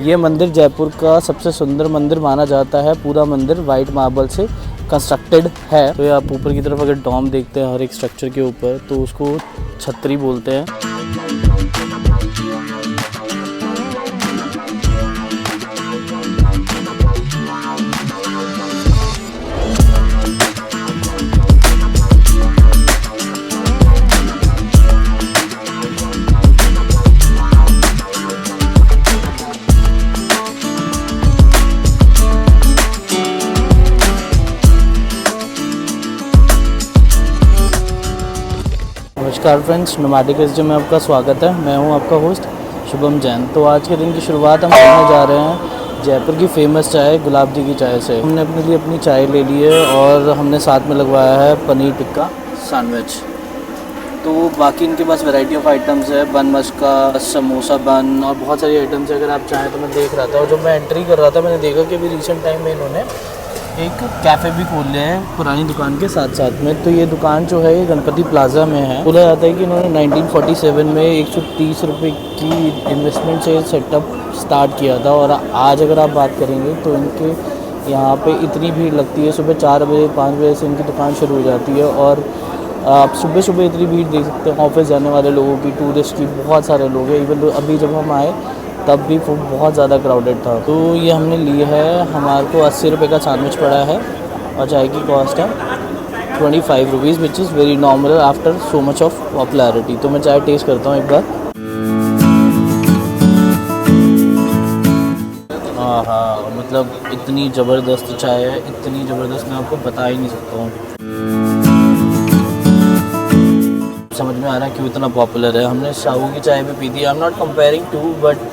ये मंदिर जयपुर का सबसे सुंदर मंदिर माना जाता है। पूरा मंदिर वाइट मार्बल से कंस्ट्रक्टेड है। तो ये आप ऊपर की तरफ अगर डोम देखते हैं हर एक स्ट्रक्चर के ऊपर, तो उसको छतरी बोलते हैं। नमस्कार फ्रेंड्स, नोमैडिक एसजे में आपका स्वागत है। मैं हूं आपका होस्ट शुभम जैन। तो आज के दिन की शुरुआत हम करने जा रहे हैं जयपुर की फ़ेमस चाय गुलाब जी की चाय से। हमने अपने लिए अपनी चाय ले ली है और हमने साथ में लगवाया है पनीर टिक्का सैंडविच। तो बाकी इनके पास वैरायटी ऑफ आइटम्स है, बन मस्का, समोसा बन और बहुत सारी आइटम्स है। अगर आप चाहें तो मैं देख रहा था और जब मैं एंट्री कर रहा था मैंने देखा कि अभी रिसेंट टाइम में इन्होंने एक कैफ़े भी खोल लिया है पुरानी दुकान के साथ साथ में। तो ये दुकान जो है ये गणपति प्लाजा में है। बोला जाता है कि इन्होंने 1947 में 130 रुपये की इन्वेस्टमेंट से सेटअप स्टार्ट किया था और आज अगर आप बात करेंगे तो इनके यहाँ पे इतनी भीड़ लगती है। सुबह 4 बजे 5 बजे से इनकी दुकान शुरू हो जाती है और आप सुबह सुबह इतनी भीड़ देख सकते हैं। ऑफिस जाने वाले लोगों की, टूरिस्ट की, बहुत सारे लोग हैं। इवन अभी जब हम आए तब भी बहुत ज़्यादा क्राउडेड था। तो ये हमने ली है, हमारे को 80 रुपये का सैंडविच पड़ा है और चाय की कॉस्ट है 25 rupees, which is very normal after so much of popularity. तो मैं चाय टेस्ट करता हूँ एक बार। हाँ, मतलब इतनी ज़बरदस्त चाय है, इतनी ज़बरदस्त मैं आपको बता ही नहीं सकता हूँ। समझ में आ रहा है क्यों इतना पॉपुलर है। हमने साहू की चाय भी पी थी। I am not comparing to, but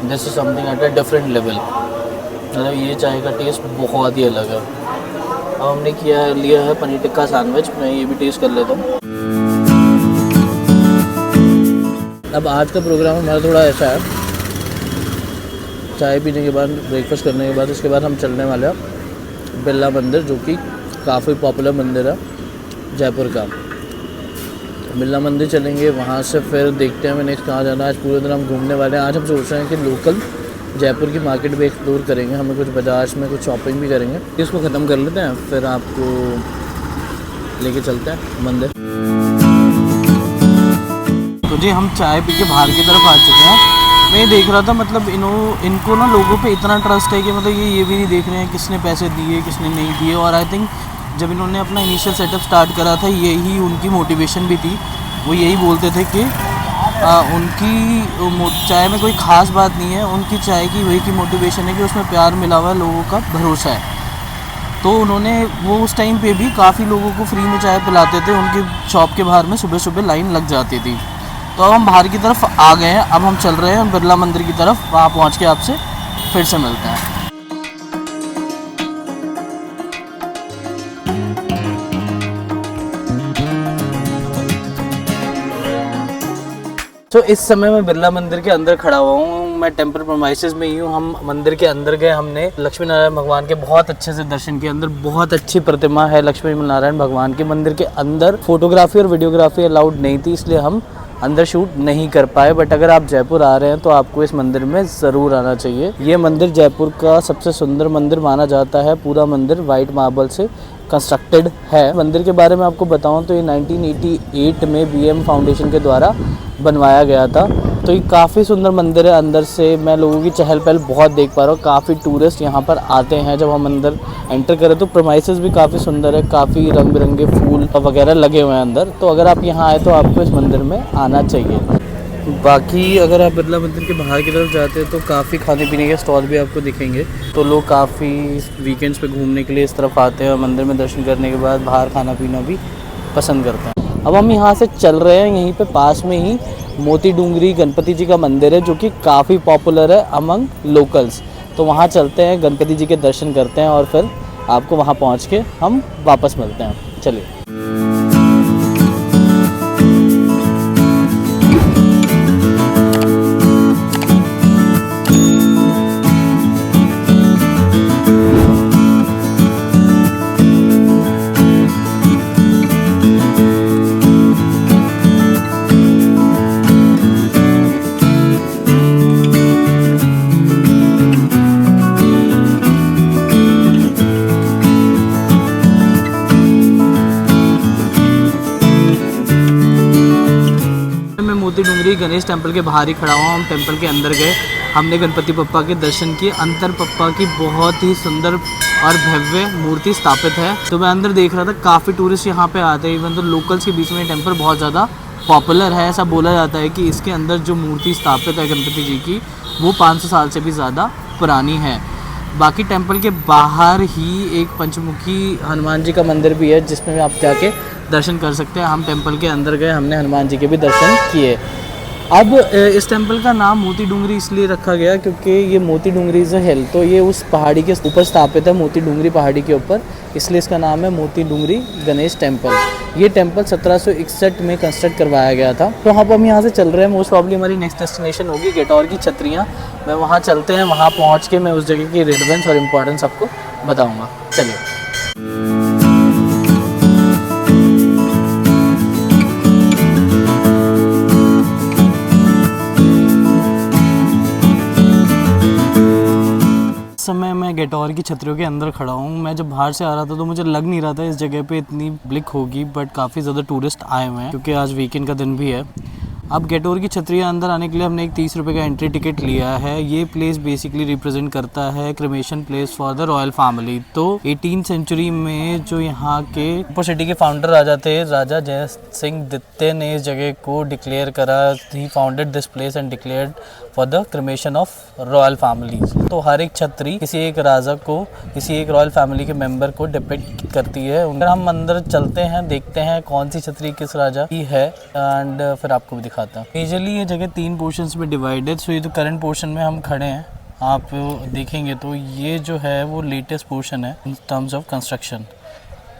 this is something at a different level. मतलब ये चाय का टेस्ट बहुत ही अलग है। अब हमने लिया है पनीर टिक्का सैंडविच। मैं ये भी टेस्ट कर लेता हूँ। अब आज का प्रोग्राम हमारा थोड़ा ऐसा है, चाय पीने के बाद, ब्रेकफास्ट करने के बाद, उसके बाद हम चलने वाले हैं बिरला मंदिर, जो कि काफ़ी पॉपुलर मंदिर है जयपुर का। बिरला मंदिर चलेंगे, वहाँ से फिर देखते हैं हमें नेक्स्ट कहाँ जाना है। आज पूरे दिन हम घूमने वाले हैं। आज हम सोच रहे हैं कि लोकल जयपुर की मार्केट भी एक्सप्लोर करेंगे। हमें कुछ बाजार में कुछ शॉपिंग भी करेंगे। इसको ख़त्म कर लेते हैं, फिर आपको लेके चलते हैं मंदिर। तो जी हम चाय पी के बाहर की तरफ आ चुके हैं। मैं ये देख रहा था, मतलब इनको ना लोगों पे इतना ट्रस्ट है कि मतलब ये भी नहीं देख रहे हैं किसने पैसे दिए किसने नहीं दिए। और आई थिंक जब इन्होंने अपना इनिशियल सेटअप स्टार्ट करा था यही उनकी मोटिवेशन भी थी। वो यही बोलते थे कि उनकी चाय में कोई ख़ास बात नहीं है, उनकी चाय की वही की मोटिवेशन है कि उसमें प्यार मिला हुआ है, लोगों का भरोसा है। तो उन्होंने वो उस टाइम पे भी काफ़ी लोगों को फ्री में चाय पिलाते थे। उनकी शॉप के बाहर में सुबह सुबह लाइन लग जाती थी। तो अब हम बाहर की तरफ आ गए हैं। अब हम चल रहे हैं बिरला मंदिर की तरफ। वहाँ पहुँच के आपसे फिर से मिलते हैं। तो इस समय मैं बिरला मंदिर के अंदर खड़ा हुआ हूँ। मैं टेम्पल प्रोमाइसेस में ही हूँ। हम मंदिर के अंदर गए, हमने लक्ष्मी नारायण भगवान के बहुत अच्छे से दर्शन किए। अंदर बहुत अच्छी प्रतिमा है लक्ष्मी नारायण भगवान के। मंदिर के अंदर फोटोग्राफी और वीडियोग्राफी अलाउड नहीं थी, इसलिए हम अंदर शूट नहीं कर पाए। बट अगर आप जयपुर आ रहे हैं तो आपको इस मंदिर में ज़रूर आना चाहिए। ये मंदिर जयपुर का सबसे सुंदर मंदिर माना जाता है। पूरा मंदिर वाइट मार्बल से कंस्ट्रक्टेड है। मंदिर के बारे में आपको बताऊं तो ये 1988 में BM फाउंडेशन के द्वारा बनवाया गया था। तो ये काफ़ी सुंदर मंदिर है। अंदर से मैं लोगों की चहल पहल बहुत देख पा रहा हूँ। काफ़ी टूरिस्ट यहाँ पर आते हैं। जब हम अंदर एंटर करें तो प्रेमाइसेस भी काफ़ी सुंदर है। काफ़ी रंग बिरंगे फूल वगैरह लगे हुए हैं अंदर। तो अगर आप यहाँ आए तो आपको इस मंदिर में आना चाहिए। बाकी अगर आप बिरला मंदिर के बाहर की तरफ जाते हैं तो काफ़ी खाने पीने के स्टॉल भी आपको दिखेंगे। तो लोग काफ़ी वीकेंड्स पे घूमने के लिए इस तरफ आते हैं और मंदिर में दर्शन करने के बाद बाहर खाना पीना भी पसंद करते हैं। अब हम यहाँ से चल रहे हैं। यहीं पे पास में ही मोती डूंगरी गणपति जी का मंदिर है, जो कि काफ़ी पॉपुलर है अमंग लोकल्स। तो वहाँ चलते हैं, गणपति जी के दर्शन करते हैं और फिर आपको वहाँ पहुँच के हम वापस मिलते हैं। चलिए। गणेश टेम्पल के बाहर ही खड़ा हुआ, हम टेम्पल के अंदर गए, हमने गणपति पप्पा के दर्शन किए। अंदर पप्पा की बहुत ही सुंदर और भव्य मूर्ति स्थापित है। तो मैं अंदर देख रहा था, काफ़ी टूरिस्ट यहाँ पे आते हैं, इवन तो लोकल्स के बीच में टेम्पल बहुत ज़्यादा पॉपुलर है। ऐसा बोला जाता है कि इसके अंदर जो मूर्ति स्थापित है गणपति जी की, वो 500 साल से भी ज़्यादा पुरानी है। बाकी टेंपल के बाहर ही एक पंचमुखी हनुमान जी का मंदिर भी है, जिसमें आप जाके दर्शन कर सकते हैं। हम टेंपल के अंदर गए, हमने हनुमान जी के भी दर्शन किए। अब इस टेंपल का नाम मोती डूंगरी इसलिए रखा गया क्योंकि ये मोती डूंगरी इज़ अ हिल, तो ये उस पहाड़ी के ऊपर स्थापित है, मोती डूंगरी पहाड़ी के ऊपर, इसलिए इसका नाम है मोती डूंगरी गणेश टेंपल। ये टेंपल 1761 में कंस्ट्रक्ट करवाया गया था। तो अब हम यहाँ से चल रहे हैं, मोस्ट प्रॉब्ली हमारी नेक्स्ट डेस्टिनेशन होगी गेटौर की छतरियाँ। मैं वहाँ चलते हैं, वहाँ पहुँच के मैं उस जगह की रिलेवेंस और इम्पोर्टेंस आपको बताऊँगा। चलिए। समय मैं गेटौर की छतरियों के अंदर खड़ा हूँ। मैं जब बाहर से आ रहा था तो मुझे लग नहीं रहा था इस जगह पे इतनी पब्लिक होगी, बट काफ़ी ज़्यादा टूरिस्ट आए हुए हैं क्योंकि आज वीकेंड का दिन भी है। अब गेटौर की छतरियाँ अंदर आने के लिए हमने एक 30 रुपये का एंट्री टिकट लिया है। ये प्लेस बेसिकली रिप्रेजेंट करता है cremation place for the royal family. तो 18th सेंचुरी में जो यहाँ के ऊपर सिटी के फाउंडर राजा थे, राजा जय सिंह द्वितीय ने इस जगह को डिक्लेयर करा। He founded this place and declared for the cremation of royal families. तो हर एक छतरी किसी एक राजा को, किसी एक रॉयल फैमिली के मेंबर को डिपिक्ट करती है। हम अंदर चलते हैं, देखते हैं कौन सी छतरी किस राजा की है, एंड फिर आपको भी दिखाता हूँ। मेजरली ये जगह 3 पोर्शंस में डिवाइडेड। सो ये तो करंट पोर्शन में हम खड़े हैं, आप देखेंगे तो ये जो है वो लेटेस्ट पोर्शन है इन टर्म्स ऑफ कंस्ट्रक्शन।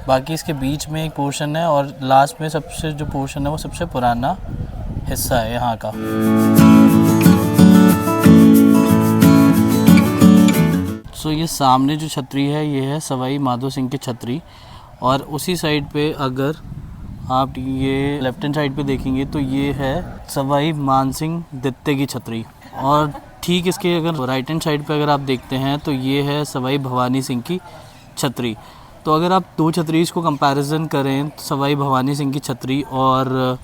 बाकी इसके बीच में एक पोर्शन है और लास्ट में सबसे जो पोर्शन है वो सबसे पुराना हिस्सा है यहाँ का। सो ये सामने जो छतरी है ये है सवाई माधो सिंह की छतरी, और उसी साइड पे अगर आप ये लेफ्ट हैंड साइड पे देखेंगे तो ये है सवाई मान सिंह द्वितीय की छतरी, और ठीक इसके अगर राइट हैंड साइड पे अगर आप देखते हैं तो ये है सवाई भवानी सिंह की छतरी। तो अगर आप 2 छतरीज को कंपैरिजन करें, सवाई भवानी सिंह की छतरी और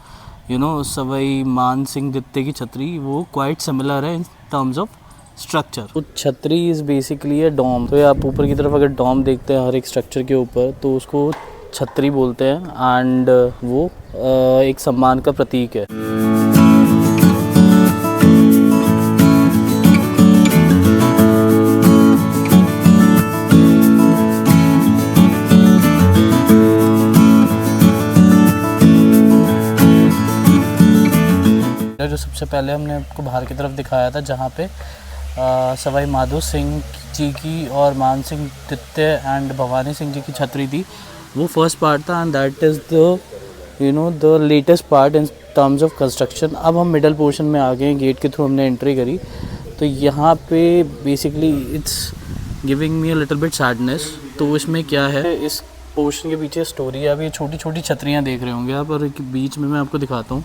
सवाई मान सिंह द्वितीय की छतरी, वो क्वाइट सिमिलर है इन टर्म्स ऑफ स्ट्रक्चर। तो छतरी इज़ बेसिकली है डोम। तो आप ऊपर की तरफ अगर डोम देखते हैं हर एक स्ट्रक्चर के ऊपर, तो उसको छतरी बोलते हैं, एंड वो एक सम्मान का प्रतीक है। जो सबसे पहले हमने आपको बाहर की तरफ दिखाया था, जहाँ पे सवाई माधो सिंह जी की और मान सिंह द्वितीय एंड भवानी सिंह जी की छतरी थी, वो फर्स्ट पार्ट था, and that is the latest part in terms of construction. अब हम मिडल पोर्शन में आ गए हैं, गेट के थ्रू हमने एंट्री करी। तो यहाँ पे basically it's giving me a little bit sadness. तो इसमें क्या है, इस पोर्शन के पीछे स्टोरी है। अब ये छोटी छोटी छतरियाँ देख रहे होंगे आप, और बीच में मैं आपको दिखाता हूँ।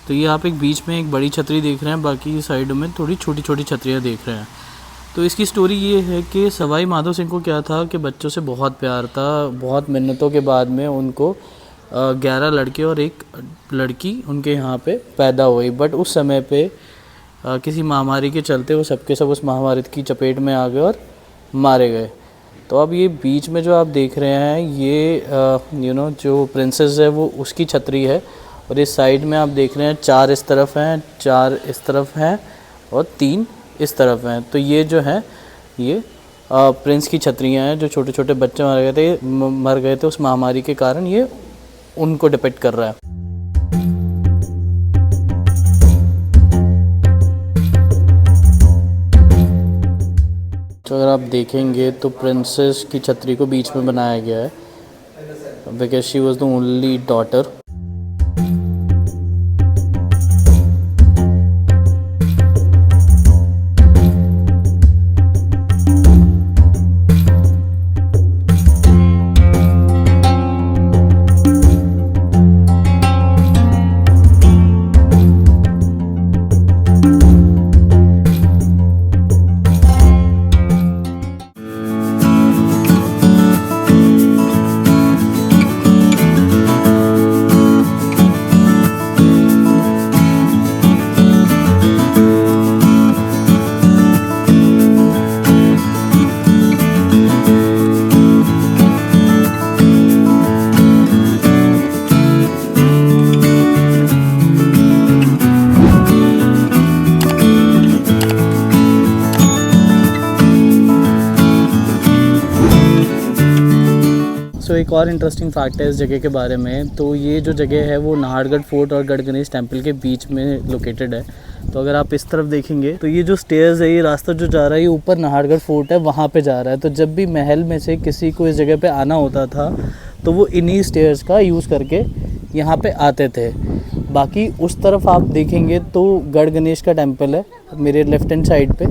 तो ये आप एक बीच में एक बड़ी छतरी देख रहे हैं, बाकी साइड में थोड़ी छोटी छोटी छतरियाँ देख रहे हैं। तो इसकी स्टोरी ये है कि सवाई माधो सिंह को क्या था कि बच्चों से बहुत प्यार था। बहुत मिन्नतों के बाद में उनको 11 लड़के और एक लड़की उनके यहाँ पे पैदा हुई, बट उस समय पे किसी महामारी के चलते वो सबके सब उस महामारी की चपेट में आ गए और मारे गए। तो अब ये बीच में जो आप देख रहे हैं ये जो प्रिंसेस है वो उसकी छतरी है, और इस साइड में आप देख रहे हैं 4 इस तरफ हैं, 4 इस तरफ हैं और 3 इस तरफ हैं। तो ये जो है ये प्रिंस की छतरियाँ हैं। जो छोटे छोटे बच्चे मर गए थे उस महामारी के कारण, ये उनको डिपिक्ट कर रहा है। तो अगर आप देखेंगे तो प्रिंसेस की छतरी को बीच में बनाया गया है, because she was the only daughter. एक और इंटरेस्टिंग फैक्ट है इस जगह के बारे में, तो ये जो जगह है वो नाहरगढ़ फोर्ट और गढ़ गणेश टेम्पल के बीच में लोकेटेड है। तो अगर आप इस तरफ देखेंगे तो ये जो स्टेयर्स है, ये रास्ता जो जा रहा है ये ऊपर नाहरगढ़ फोर्ट है वहाँ पे जा रहा है। तो जब भी महल में से किसी को इस जगह पे आना होता था तो वो इन्हीं स्टेयर्स का यूज़ करके यहाँ पे आते थे। बाकी उस तरफ आप देखेंगे तो गढ़ गणेश का टेम्पल है मेरे लेफ्ट हैंड साइड पे,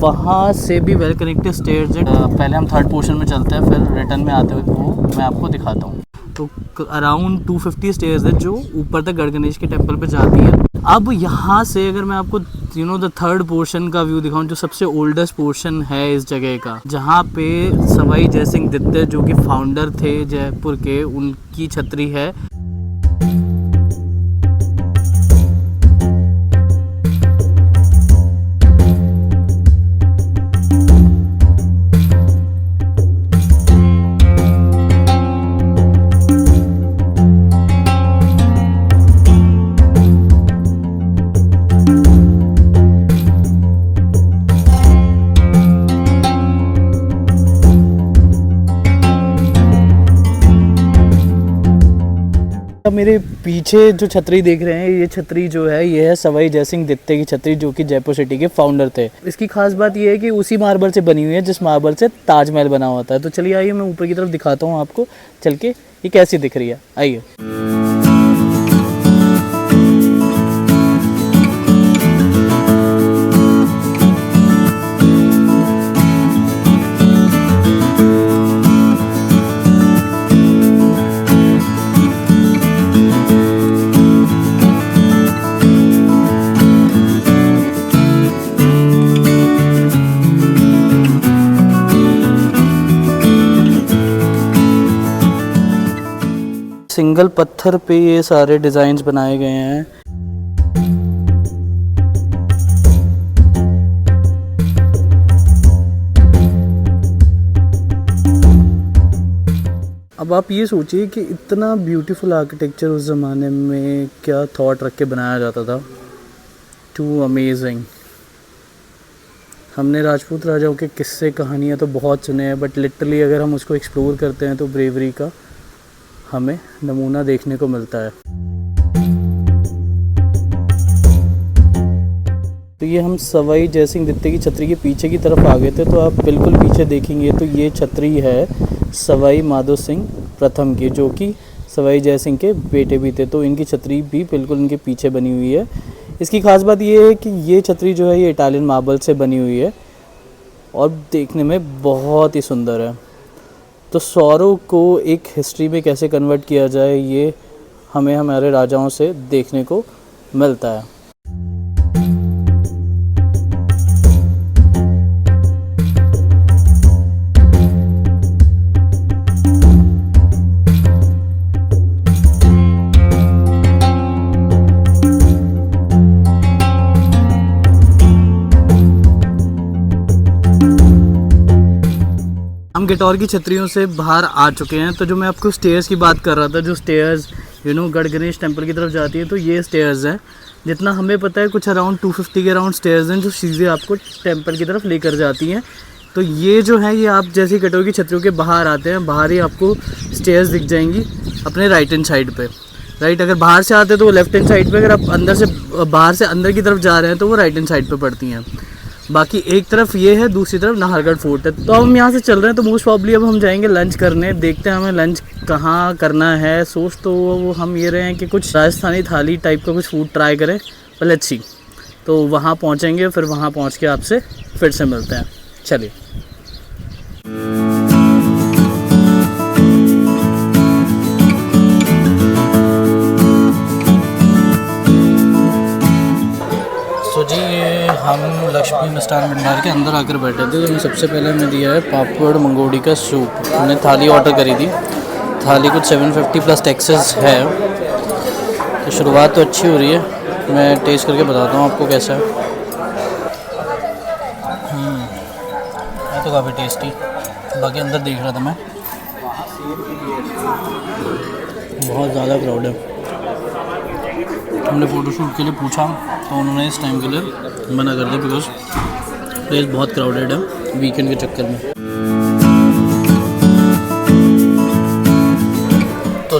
वहाँ से भी वेल कनेक्टेड स्टेयर्स है। पहले हम थर्ड पोर्शन में चलते हैं, फिर रिटर्न में आते हुए वो मैं आपको दिखाता हूँ। तो अराउंड 250 स्टेयर्स है जो ऊपर तक गढ़ गणेश के टेम्पल पे जाती है। अब यहाँ से अगर मैं आपको द थर्ड पोर्शन का व्यू दिखाऊं, जो सबसे ओल्डेस्ट पोर्शन है इस जगह का, जहाँ पे सवाई जयसिंह दित्ते जो कि फाउंडर थे जयपुर के, उनकी छतरी है। मेरे पीछे जो छतरी देख रहे हैं, ये छतरी जो है ये है सवाई जयसिंह दित्ते की छतरी, जो कि जयपुर सिटी के फाउंडर थे। इसकी खास बात ये है कि उसी मार्बल से बनी हुई है जिस मार्बल से ताजमहल बना होता है। तो चलिए आइए मैं ऊपर की तरफ दिखाता हूँ आपको चल के ये कैसी दिख रही है, आइए। सिंगल पत्थर पे ये सारे डिज़ाइंस बनाए गए हैं। अब आप ये सोचिए कि इतना ब्यूटीफुल आर्किटेक्चर उस ज़माने में क्या थॉट रख के बनाया जाता था। Too amazing. हमने राजपूत राजाओं के किस्से कहानियाँ तो बहुत सुने हैं, बट लिटरली अगर हम उसको एक्सप्लोर करते हैं तो ब्रेवरी का हमें नमूना देखने को मिलता है। तो ये हम सवाई जयसिंह दित्ते की छतरी के पीछे की तरफ आ गए थे। तो आप बिल्कुल पीछे देखेंगे तो ये छतरी है सवाई माधो सिंह प्रथम की, जो कि सवाई जयसिंह के बेटे भी थे। तो इनकी छतरी भी बिल्कुल इनके पीछे बनी हुई है। इसकी खास बात ये है कि ये छतरी जो है ये इटालियन मार्बल से बनी हुई है और देखने में बहुत ही सुंदर है। तो सौरों को एक हिस्ट्री में कैसे कन्वर्ट किया जाए ये हमें हमारे राजाओं से देखने को मिलता है। हम गिटौर की छतरियों से बाहर आ चुके हैं। तो जो मैं आपको स्टेयर्स की बात कर रहा था, जो स्टेयर्स गढ़ गणेश टेम्पल की तरफ जाती है, तो ये स्टेयर्स हैं। जितना हमें पता है कुछ अराउंड 250 के अराउंड स्टेयर्स हैं जो सीधे आपको टेम्पल की तरफ लेकर जाती हैं। तो ये जो है ये आप जैसे गिटौर की छतरियों के बाहर आते हैं, बाहर ही आपको स्टेयर्स दिख जाएंगी अपने राइट हैंड साइड पे। राइट, अगर बाहर से आते हैं तो वो लेफ्ट हैंड साइड पे, अगर आप अंदर से बाहर से अंदर की तरफ जा रहे हैं तो वो राइट हैंड साइड पे पड़ती हैं। बाकी एक तरफ ये है, दूसरी तरफ नाहरगढ़ फोर्ट है। तो हम यहाँ से चल रहे हैं तो मोस्ट प्रॉब्ली अब हम जाएंगे लंच करने। देखते हैं हमें लंच कहाँ करना है। सोच तो वो हम ये रहे हैं कि कुछ राजस्थानी थाली टाइप का कुछ फूड ट्राई करें, पर लेट्स सी। तो वहाँ पहुँचेंगे, फिर वहाँ पहुँच के आपसे फिर से मिलते हैं। चलिए। हम लक्ष्मी मिष्ठान भंडार के अंदर आकर बैठे थे। तो हमें सबसे पहले हमें दिया है पापड़ मंगोड़ी का सूप। हमने थाली ऑर्डर करी थी। थाली कुछ 750 प्लस टैक्सेस है। तो शुरुआत तो अच्छी हो रही है, मैं टेस्ट करके बताता हूँ आपको कैसा है। है तो काफ़ी टेस्टी। बाकी अंदर देख रहा था मैं, बहुत ज़्यादा क्राउड है। हमने फ़ोटोशूट के लिए पूछा तो उन्होंने इस टाइम के लिए मना कर दिया, बिकॉज प्लेस बहुत क्राउडेड है वीकेंड के चक्कर में।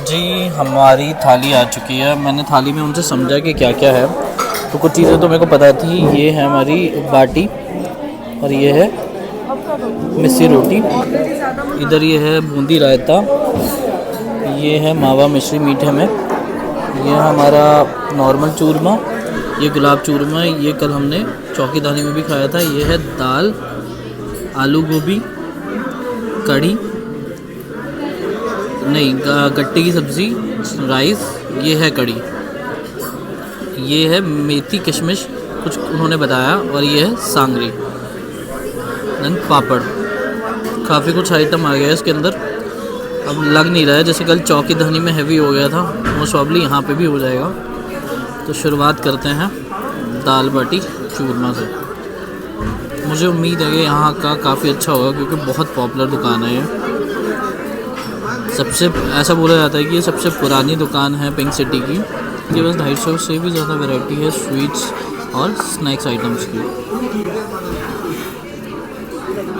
जी हमारी थाली आ चुकी है। मैंने थाली में उनसे समझा कि क्या क्या है, तो कुछ चीज़ें तो मेरे को पता थी। ये है हमारी बाटी और ये है मिस्सी रोटी, इधर ये है बूंदी रायता, ये है मावा मिश्री मीठे में, ये हमारा नॉर्मल चूरमा, ये गुलाब चूरमा, ये कल हमने चौकीदानी में भी खाया था। ये है दाल, आलू गोभी, कढ़ी नहीं गट्टे की सब्ज़ी, राइस, ये है कढ़ी, ये है मेथी किशमिश कुछ उन्होंने बताया, और ये है सांगरी, देन पापड़। काफ़ी कुछ आइटम आ गया है इसके अंदर। अब लग नहीं रहा है जैसे कल चौकीदानी में हैवी हो गया था, मोस्ट प्रॉब्ली यहाँ पे भी हो जाएगा। तो शुरुआत करते हैं दाल बाटी चूरमा से। मुझे उम्मीद है कि यहाँ का काफ़ी अच्छा होगा क्योंकि बहुत पॉपुलर दुकान है ये। सबसे ऐसा बोला जाता है कि ये सबसे पुरानी दुकान है पिंक सिटी की। ये बस 250 से भी ज़्यादा वैरायटी है स्वीट्स और स्नैक्स आइटम्स की।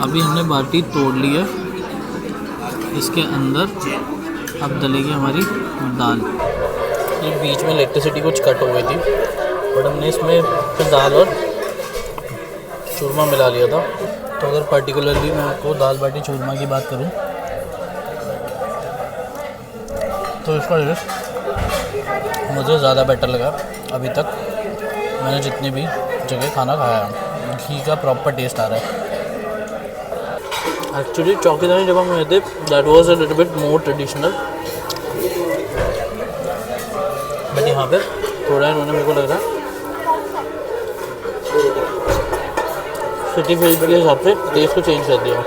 अभी हमने बाटी तोड़ ली है, इसके अंदर अब डलेगी हमारी दाल। ये बीच में इलेक्ट्रिसिटी कुछ कट हो गई थी, बट हमने इसमें फिर दाल और चूरमा मिला लिया था। तो अगर पर्टिकुलरली मैं आपको दाल बाटी चूरमा की बात करूं तो इसका टेस्ट मुझे ज़्यादा बेटर लगा अभी तक मैंने जितनी भी जगह खाना खाया है। घी का प्रॉपर टेस्ट आ रहा है। एक्चुअली चौकीदानी जब हम गए थे that was a little bit more traditional, but यहाँ पे थोड़ा इन्होंने मेरे को लग रहा है सिटी फील्ड के हिसाब से टेस्ट को चेंज कर दिया।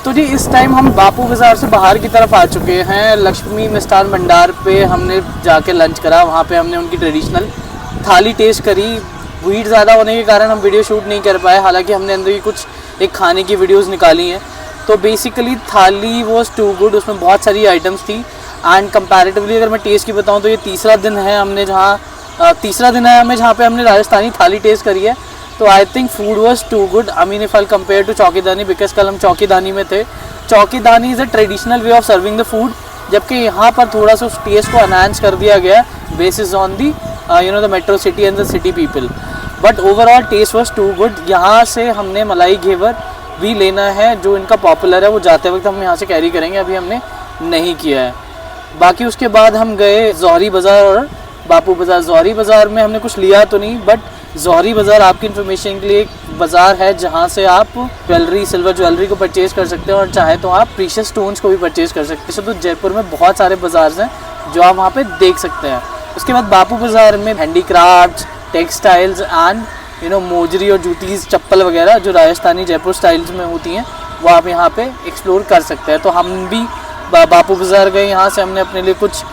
तो जी इस टाइम हम बापू बाज़ार से बाहर की तरफ आ चुके हैं। लक्ष्मी मिष्ठान भंडार पे हमने जाके लंच करा। वहाँ पे हमने उनकी ट्रेडिशनल थाली टेस्ट करी। भीड़ ज़्यादा होने के कारण हम वीडियो शूट नहीं कर पाए, हालांकि हमने अंदर की कुछ एक खाने की वीडियोस निकाली हैं। तो बेसिकली थाली वॉज टू गुड, उसमें बहुत सारी आइटम्स थी। एंड कंपैरेटिवली अगर मैं टेस्ट की बताऊँ तो ये तीसरा दिन है हमें जहाँ पे हमने राजस्थानी थाली टेस्ट करी है। तो I think food was too good. I mean if I compare to Chokhi Dhani, because कल हम चौकीदानी में थे। Chokhi Dhani is a traditional way of serving the food, जबकि यहाँ पर थोड़ा सा उस टेस्ट को एनहांस कर दिया गया basis on the the metro city and the city people. But overall taste was too good. यहाँ से हमने मलाई घेवर भी लेना है जो इनका पॉपुलर है, वो जाते वक्त हम यहाँ से कैरी करेंगे, अभी हमने नहीं किया है। बाकी उसके बाद हम गए जौहरी बाज़ार और बापू बाज़ार। जौहरी बाज़ार में हमने कुछ लिया तो नहीं, बट जौहरी बाज़ार आपकी इन्फॉर्मेशन के लिए एक बाज़ार है जहाँ से आप ज्वेलरी, सिल्वर ज्वेलरी को परचेज़ कर सकते हैं और चाहे तो आप प्रीशियस स्टोन्स को भी परचेज़ कर सकते हैं। तो जयपुर में बहुत सारे बाज़ार हैं जो आप वहाँ पे देख सकते हैं। उसके बाद बापू बाज़ार में हैंडीक्राफ्ट्स, टेक्सटाइल्स एंड मोजरी और जूतीज़, चप्पल वगैरह जो राजस्थानी जयपुर स्टाइल्स में होती हैं वो आप यहाँ पे एक्सप्लोर कर सकते हैं। तो हम भी बापू बाज़ार गए, यहाँ से हमने अपने लिए कुछ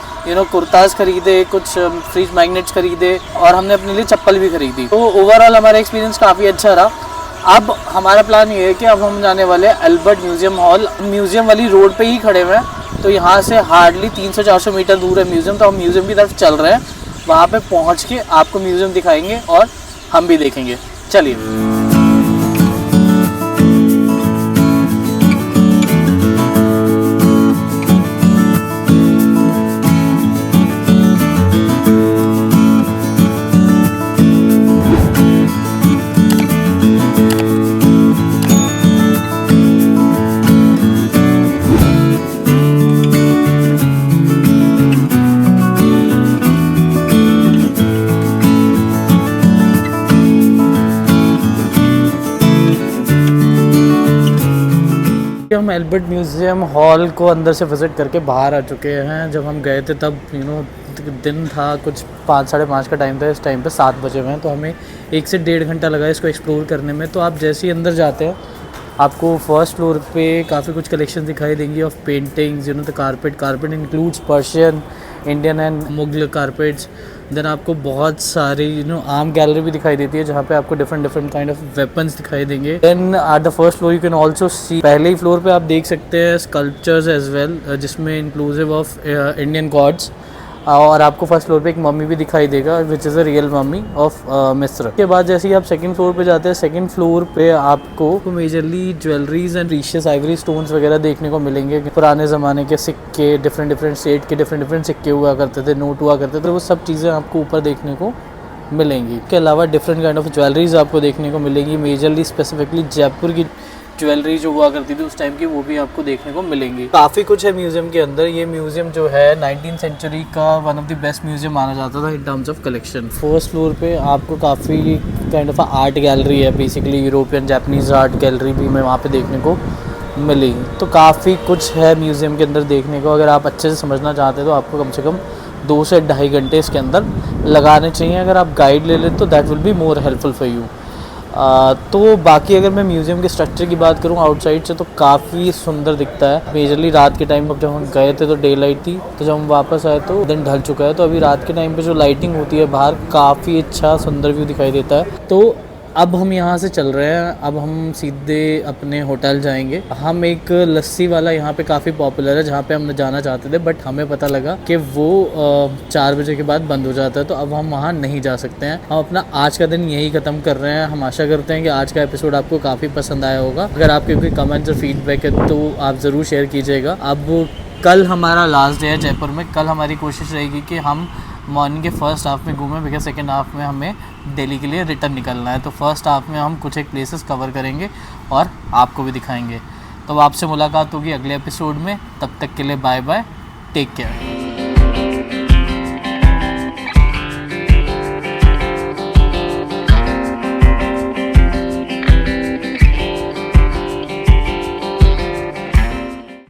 कुर्ताज़ खरीदे, कुछ फ्रिज मैग्नेट्स खरीदे और हमने अपने लिए चप्पल भी खरीदी। तो ओवरऑल हमारा एक्सपीरियंस काफ़ी अच्छा रहा। अब हमारा प्लान ये है कि अब हम जाने वाले अल्बर्ट म्यूज़ियम हॉल। म्यूज़ियम वाली रोड पे ही खड़े हुए हैं, तो यहाँ से हार्डली 300-400 मीटर दूर है म्यूज़ियम। तो हम म्यूज़ियम की तरफ चल रहे हैं, वहाँ पे पहुँच के आपको म्यूज़ियम दिखाएंगे और हम भी देखेंगे। चलिए। हम एल्बर्ट म्यूज़ियम हॉल को अंदर से विज़िट करके बाहर आ चुके हैं। जब हम गए थे तब दिन था, कुछ 5-5:30 का टाइम था। इस टाइम पे 7 बजे हुए हैं, तो हमें 1 से 1.5 घंटा लगा इसको एक्सप्लोर करने में। तो आप जैसे ही अंदर जाते हैं आपको फर्स्ट फ्लोर पे काफ़ी कुछ कलेक्शन दिखाई देंगी of paintings, the carpet includes Persian, Indian and Mughal carpets. Then आपको बहुत सारी आर्म गैलरी भी दिखाई देती है जहाँ पे आपको डिफरेंट काइंड ऑफ वेपन्स दिखाई देंगे। Then at the first floor you can also see, पहले ही फ्लोर पे आप देख सकते हैं स्कल्पचर्स एज वेल, जिसमें इंक्लूसिव ऑफ इंडियन गॉड्स। और आपको फर्स्ट फ्लोर पे एक मम्मी भी दिखाई देगा which is a real mummy of मिस्र। के बाद जैसे ही आप सेकंड फ्लोर पे जाते हैं, सेकंड फ्लोर पे आपको majorly jewelleries and precious Ivory stones वगैरह देखने को मिलेंगे। पुराने ज़माने के सिक्के, डिफरेंट स्टेट के डिफरेंट सिक्के हुआ करते थे, नोट हुआ करते थे, वो सब चीज़ें आपको ऊपर देखने को मिलेंगी। इसके अलावा डिफरेंट काइंड ऑफ ज्वेलरीज आपको देखने को मिलेंगी। मेजरली स्पेसिफिकली जयपुर की ज्वेलरी जो हुआ करती थी उस टाइम की, वो भी आपको देखने को मिलेंगी। काफ़ी कुछ है म्यूज़ियम के अंदर। ये म्यूज़ियम जो है 19th सेंचुरी का one of the best museum माना जाता था in terms of collection. First floor पे आपको काफ़ी काइंड ऑफ आर्ट गैलरी है, basically European Japanese art gallery भी मैं वहाँ पे देखने को मिली। तो काफ़ी कुछ है म्यूज़ियम के अंदर देखने को। अगर आप अच्छे से समझना चाहते हैं तो आपको कम से कम 2 से 2.5 घंटे इसके अंदर लगाने चाहिए। अगर आप गाइड ले लें तो that will be more helpful for you. तो बाकी अगर मैं म्यूज़ियम के स्ट्रक्चर की बात करूँ आउटसाइड से, तो काफ़ी सुंदर दिखता है। मेजरली रात के टाइम जब हम गए थे तो डे लाइट थी, तो जब हम वापस आए तो दिन ढल चुका है। तो अभी रात के टाइम पे जो लाइटिंग होती है बाहर, काफ़ी अच्छा सुंदर व्यू दिखाई देता है। तो अब हम यहाँ से चल रहे हैं, अब हम सीधे अपने होटल जाएंगे। हम एक लस्सी वाला यहाँ पे काफ़ी पॉपुलर है जहाँ पे हम जाना चाहते थे, बट हमें पता लगा कि वो 4 बजे के बाद बंद हो जाता है, तो अब हम वहाँ नहीं जा सकते हैं। हम अपना आज का दिन यही ख़त्म कर रहे हैं। हम आशा करते हैं कि आज का एपिसोड आपको काफ़ी पसंद आया होगा। अगर आपके कोई कमेंट्स और फीडबैक है तो आप ज़रूर शेयर कीजिएगा। अब कल हमारा लास्ट डे है जयपुर में। कल हमारी कोशिश रहेगी कि हम मॉर्निंग के फर्स्ट हाफ में घूमें, बिकॉज सेकेंड हाफ में हमें दिल्ली के लिए रिटर्न निकलना है। तो फर्स्ट हाफ में हम कुछ एक प्लेसेस कवर करेंगे और आपको भी दिखाएंगे। तो आपसे मुलाकात होगी अगले एपिसोड में। तब तक के लिए बाय बाय, टेक केयर।